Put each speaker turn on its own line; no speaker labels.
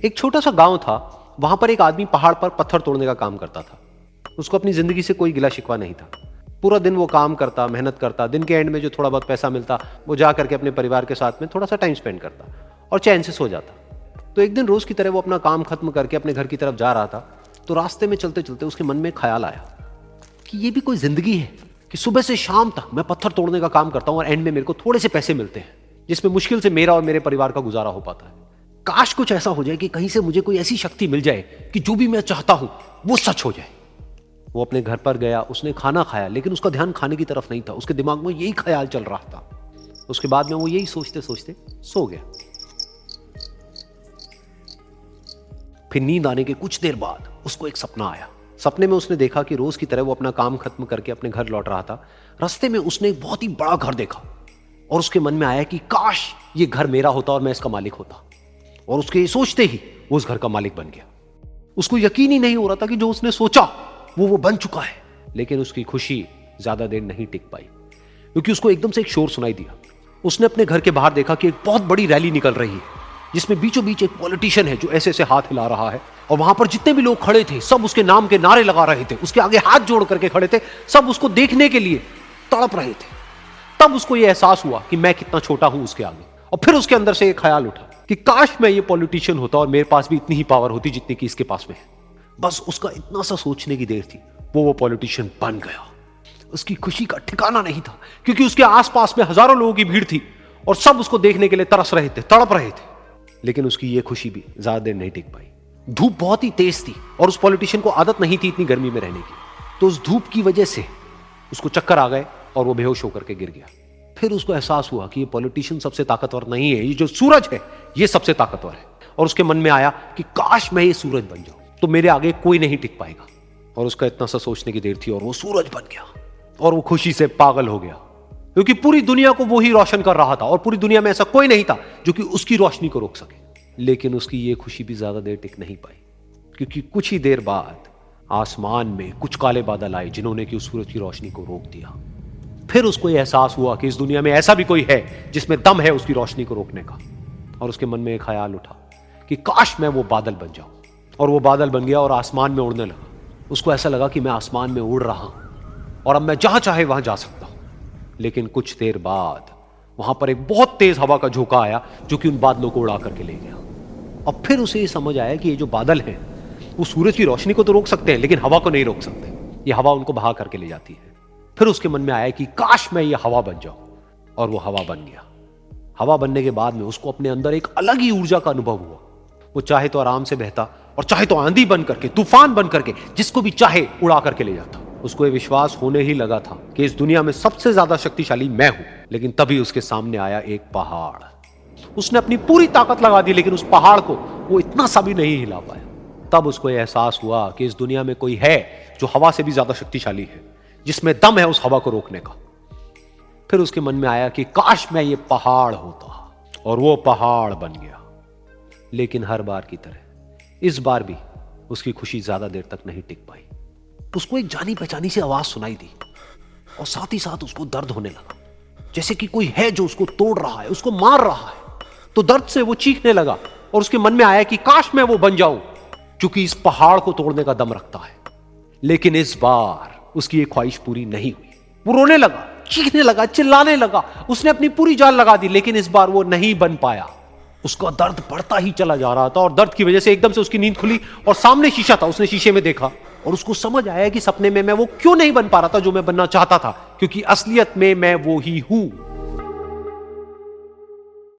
एक छोटा सा गांव था, वहां पर एक आदमी पहाड़ पर पत्थर तोड़ने का काम करता था। उसको अपनी जिंदगी से कोई गिला शिकवा नहीं था। पूरा दिन वो काम करता, मेहनत करता, दिन के एंड में जो थोड़ा बहुत पैसा मिलता वो जा करके अपने परिवार के साथ में थोड़ा सा टाइम स्पेंड करता और चैन से सो जाता। तो एक दिन रोज की तरह वो अपना काम खत्म करके अपने घर की तरफ जा रहा था, तो रास्ते में चलते चलते उसके मन में ख्याल आया कि ये भी कोई जिंदगी है कि सुबह से शाम तक मैं पत्थर तोड़ने का काम करता हूं और एंड में मेरे को थोड़े से पैसे मिलते हैं, जिसमें मुश्किल से मेरा और मेरे परिवार का गुजारा हो पाता है। काश कुछ ऐसा हो जाए कि कहीं से मुझे कोई ऐसी शक्ति मिल जाए कि जो भी मैं चाहता हूं वो सच हो जाए। वो अपने घर पर गया, उसने खाना खाया, लेकिन उसका ध्यान खाने की तरफ नहीं था। उसके दिमाग में यही ख्याल चल रहा था। उसके बाद में वो यही सोचते सोचते सो गया। फिर नींद आने के कुछ देर बाद उसको एक सपना आया। सपने में उसने देखा कि रोज की तरह वो अपना काम खत्म करके अपने घर लौट रहा था। रास्ते में उसने एक बहुत ही बड़ा घर देखा और उसके मन में आया कि काश ये घर मेरा होता और मैं इसका मालिक होता। और उसके सोचते ही वो उस घर का मालिक बन गया। उसको यकीन ही नहीं हो रहा था कि जो उसने सोचा वो बन चुका है। लेकिन उसकी खुशी ज्यादा देर नहीं टिक पाई, क्योंकि उसको एकदम से एक शोर सुनाई दिया। उसने अपने घर के बाहर देखा कि एक बहुत बड़ी रैली निकल रही है, जिसमें बीचों बीच एक पॉलिटिशियन है जो ऐसे ऐसे हाथ हिला रहा है। और वहां पर जितने भी लोग खड़े थे सब उसके नाम के नारे लगा रहे थे, उसके आगे हाथ जोड़ करके खड़े थे, सब उसको देखने के लिए तड़प रहे थे। तब उसको यह एहसास हुआ कि मैं कितना छोटा हूं उसके आगे। और फिर उसके अंदर से एक ख्याल उठा कि काश मैं ये पॉलिटिशियन होता और मेरे पास भी इतनी ही पावर होती जितनी कि इसके पास में है। बस उसका इतना सा सोचने की देर थी, वो पॉलिटिशियन बन गया। उसकी खुशी का ठिकाना नहीं था, क्योंकि उसके आसपास में हजारों लोगों की भीड़ थी और सब उसको देखने के लिए तरस रहे थे, तड़प रहे थे। लेकिन उसकी ये खुशी भी ज्यादा देर नहीं टिक पाई। धूप बहुत ही तेज थी और उस पॉलिटिशियन को आदत नहीं थी इतनी गर्मी में रहने की। तो उस धूप की वजह से उसको चक्कर आ गए और वो बेहोश होकर के गिर गया। फिर उसको एहसास हुआ कि ये पॉलिटिशियन सबसे ताकतवर नहीं है, ये जो सूरज है ये सबसे ताकतवर है। और उसके मन में आया कि काश मैं ये सूरज बन जाऊं तो मेरे आगे कोई नहीं टिक पाएगा। और उसका इतना सा सोचने की देर थी और वो सूरज बन गया। और वो खुशी से पागल हो गया, क्योंकि पूरी दुनिया को वो ही रोशन कर रहा था और पूरी दुनिया में ऐसा कोई नहीं था जो कि उसकी रोशनी को रोक सके। लेकिन उसकी ये खुशी भी ज्यादा देर टिक नहीं पाई, क्योंकि कुछ ही देर बाद आसमान में कुछ काले बादल आए जिन्होंने कि उस सूरज की रोशनी को रोक दिया। फिर उसको यह एहसास हुआ कि इस दुनिया में ऐसा भी कोई है जिसमें दम है उसकी रोशनी को रोकने का। और उसके मन में एक ख्याल उठा कि काश मैं वो बादल बन जाऊं। और वो बादल बन गया और आसमान में उड़ने लगा। उसको ऐसा लगा कि मैं आसमान में उड़ रहा हूं और अब मैं जहां चाहे वहां जा सकता हूं। लेकिन कुछ देर बाद वहां पर एक बहुत तेज हवा का झोंका आया जो कि उन बादलों को उड़ा करके ले गया। और फिर उसे ये समझ आया कि ये जो बादल हैं वो सूरज की रोशनी को तो रोक सकते हैं, लेकिन हवा को नहीं रोक सकते। ये हवा उनको बहा करके ले जाती है। फिर उसके मन में आया कि काश मैं ये हवा बन जाऊं। और वो हवा बन गया। हवा बनने के बाद में उसको अपने अंदर एक अलग ही ऊर्जा का अनुभव हुआ। वो चाहे तो आराम से बहता और चाहे तो आंधी बन करके, तूफान बन करके, जिसको भी चाहे उड़ा करके ले जाता। उसको ये विश्वास होने ही लगा था कि इस दुनिया में सबसे ज्यादा शक्तिशाली मैं हूं। लेकिन तभी उसके सामने आया एक पहाड़। उसने अपनी पूरी ताकत लगा दी, लेकिन उस पहाड़ को वो इतना सा भी नहीं हिला पाया। तब उसको यह एहसास हुआ कि इस दुनिया में कोई है जो हवा से भी ज्यादा शक्तिशाली है, जिसमें दम है उस हवा को रोकने का। फिर उसके मन में आया कि काश मैं ये पहाड़ होता। और वो पहाड़ बन गया। लेकिन हर बार की तरह इस बार भी उसकी खुशी ज्यादा देर तक नहीं टिक पाई। उसको एक जानी पहचानी सी आवाज सुनाई दी और साथ ही साथ उसको दर्द होने लगा, जैसे कि कोई है जो उसको तोड़ रहा है, उसको मार रहा है। तो दर्द से वो चीखने लगा और उसके मन में आया कि काश मैं वो बन जाऊं क्योंकि इस पहाड़ को तोड़ने का दम रखता है। लेकिन इस बार उसकी ये ख्वाहिश पूरी नहीं हुई। वो रोने लगा, चीखने लगा, चिल्लाने लगा। उसने अपनी पूरी जान लगा दी, लेकिन इस बार वो नहीं बन पाया। उसका दर्द बढ़ता ही चला जा रहा था और दर्द की वजह से एकदम से उसकी नींद खुली और सामने शीशा था। उसने शीशे में देखा और उसको समझ आया कि सपने में मैं वो क्यों नहीं बन पा रहा था जो मैं बनना चाहता था, क्योंकि असलियत में मैं वो ही हूं।